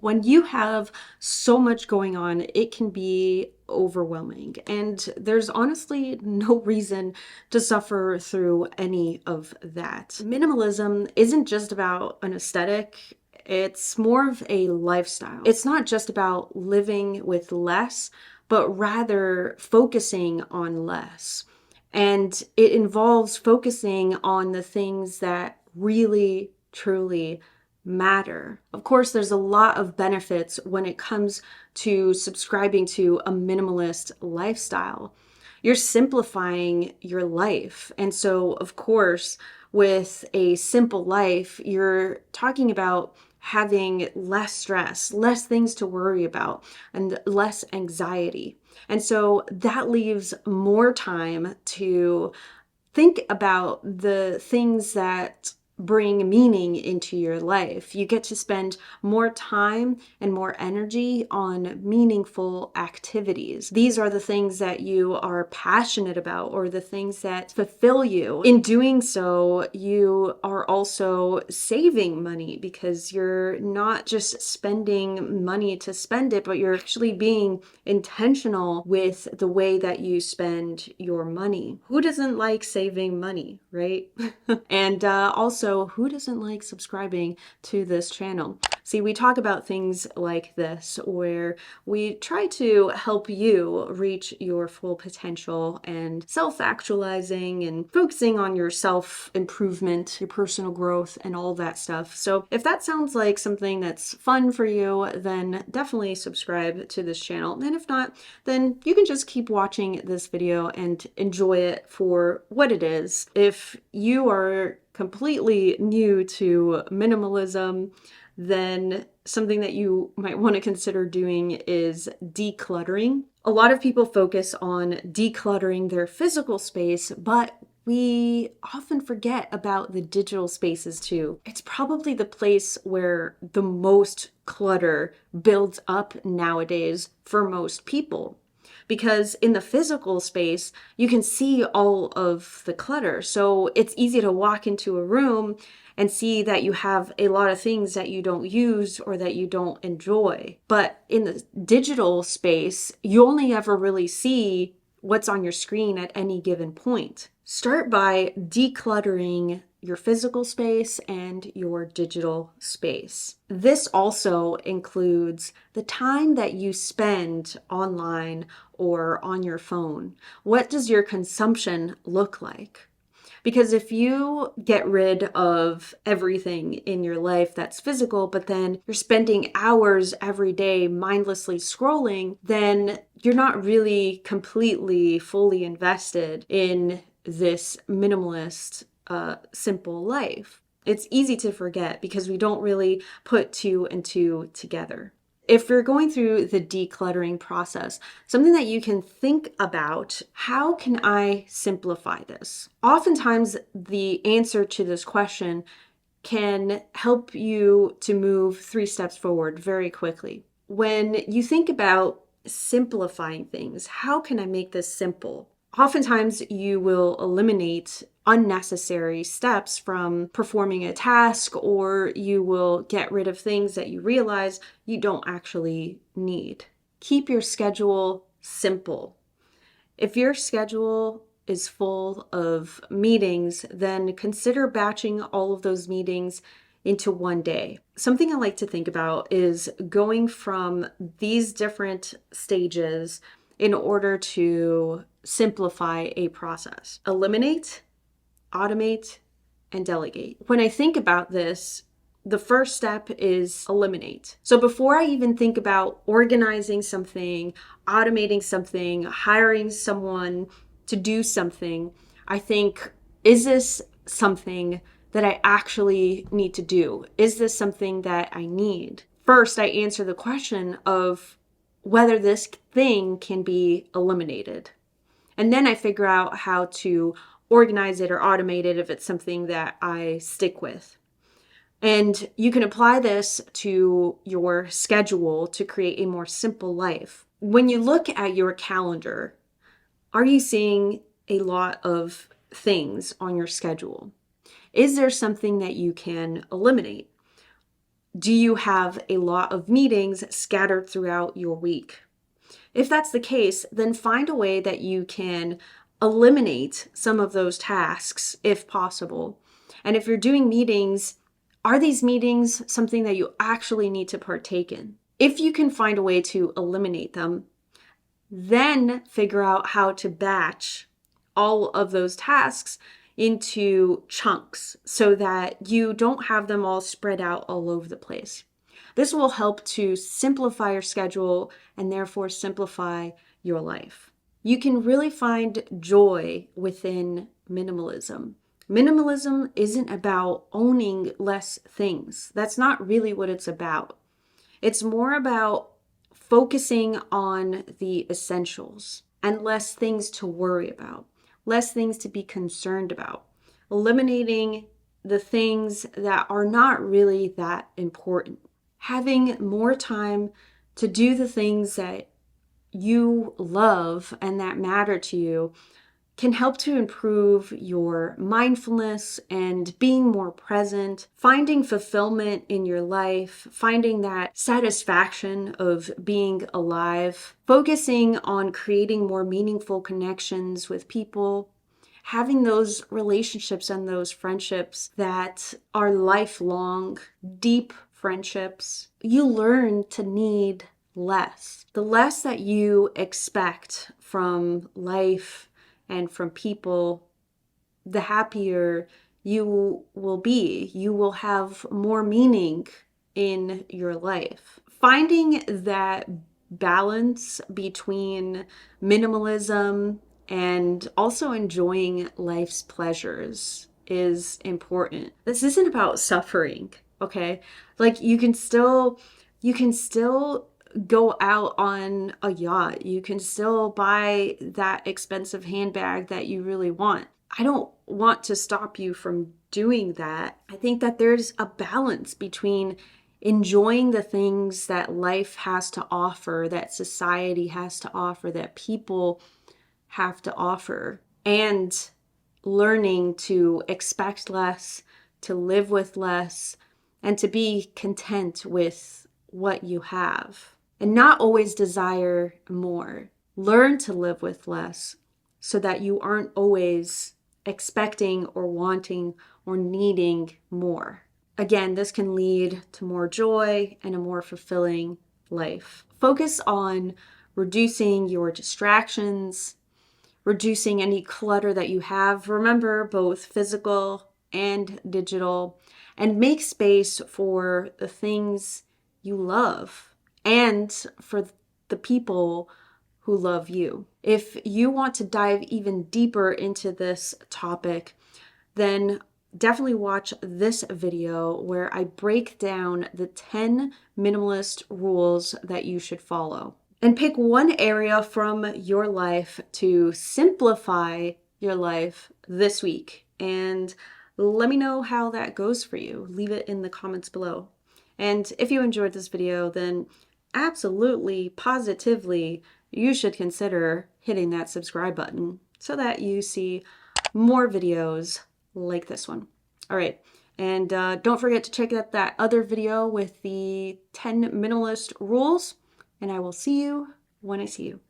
When you have so much going on, it can be overwhelming. And there's honestly no reason to suffer through any of that. Minimalism isn't just about an aesthetic. It's more of a lifestyle. It's not just about living with less, but rather focusing on less. And it involves focusing on the things that really, truly matter. Of course, there's a lot of benefits when it comes to subscribing to a minimalist lifestyle. You're simplifying your life. And so, of course, with a simple life, you're talking about having less stress, less things to worry about, and less anxiety. And so that leaves more time to think about the things that bring meaning into your life. You get to spend more time and more energy on meaningful activities. These are the things that you are passionate about or the things that fulfill you. In doing so, you are also saving money because you're not just spending money to spend it, but you're actually being intentional with the way that you spend your money. Who doesn't like saving money, right? And also, who doesn't like subscribing to this channel? See, we talk about things like this where we try to help you reach your full potential and self-actualizing and focusing on your self-improvement, your personal growth, and all that stuff. So if that sounds like something that's fun for you, then definitely subscribe to this channel. And if not, then you can just keep watching this video and enjoy it for what it is. If you are completely new to minimalism, then something that you might want to consider doing is decluttering. A lot of people focus on decluttering their physical space, but we often forget about the digital spaces too. It's probably the place where the most clutter builds up nowadays for most people. Because in the physical space, you can see all of the clutter. So it's easy to walk into a room and see that you have a lot of things that you don't use or that you don't enjoy. But in the digital space, you only ever really see what's on your screen at any given point. Start by decluttering your physical space and your digital space. This also includes the time that you spend online or on your phone. What does your consumption look like? Because if you get rid of everything in your life that's physical, but then you're spending hours every day mindlessly scrolling, then you're not really completely fully invested in this minimalist, simple life. It's easy to forget because we don't really put two and two together. If you're going through the decluttering process, something that you can think about, how can I simplify this? Oftentimes, the answer to this question can help you to move 3 steps forward very quickly. When you think about simplifying things, how can I make this simple? Oftentimes, you will eliminate unnecessary steps from performing a task, or you will get rid of things that you realize you don't actually need. Keep your schedule simple. If your schedule is full of meetings, then consider batching all of those meetings into one day. Something I like to think about is going from these different stages in order to simplify a process. Eliminate, automate, and delegate. When I think about this, the first step is eliminate. So before I even think about organizing something, automating something, hiring someone to do something, I think, is this something that I actually need to do? Is this something that I need? First, I answer the question of whether this thing can be eliminated. And then I figure out how to organize it or automate it if it's something that I stick with. And you can apply this to your schedule to create a more simple life. When you look at your calendar, are you seeing a lot of things on your schedule? Is there something that you can eliminate? Do you have a lot of meetings scattered throughout your week? If that's the case, then find a way that you can eliminate some of those tasks if possible. And if you're doing meetings, are these meetings something that you actually need to partake in? If you can find a way to eliminate them, then figure out how to batch all of those tasks into chunks so that you don't have them all spread out all over the place. This will help to simplify your schedule and therefore simplify your life. You can really find joy within minimalism. Minimalism isn't about owning less things. That's not really what it's about. It's more about focusing on the essentials and less things to worry about, less things to be concerned about, eliminating the things that are not really that important, having more time to do the things that you love and that matter to you can help to improve your mindfulness and being more present, finding fulfillment in your life, finding that satisfaction of being alive, focusing on creating more meaningful connections with people, having those relationships and those friendships that are lifelong, deep friendships. You learn to need less. The less that you expect from life and from people, the happier you will be. You will have more meaning in your life. Finding that balance between minimalism and also enjoying life's pleasures is important. This isn't about suffering, okay? Like you can still go out on a yacht. You can still buy that expensive handbag that you really want. I don't want to stop you from doing that. I think that there's a balance between enjoying the things that life has to offer, that society has to offer, that people have to offer, and learning to expect less, to live with less, and to be content with what you have and not always desire more. Learn to live with less so that you aren't always expecting or wanting or needing more. Again, this can lead to more joy and a more fulfilling life. Focus on reducing your distractions, reducing any clutter that you have. Remember, both physical and digital, and make space for the things you love and for the people who love you. If you want to dive even deeper into this topic, then definitely watch this video where I break down the 10 minimalist rules that you should follow. And pick one area from your life to simplify your life this week. And let me know how that goes for you. Leave it in the comments below. And if you enjoyed this video, then absolutely, positively, you should consider hitting that subscribe button so that you see more videos like this one. All right. And don't forget to check out that other video with the 10 minimalist rules. And I will see you when I see you.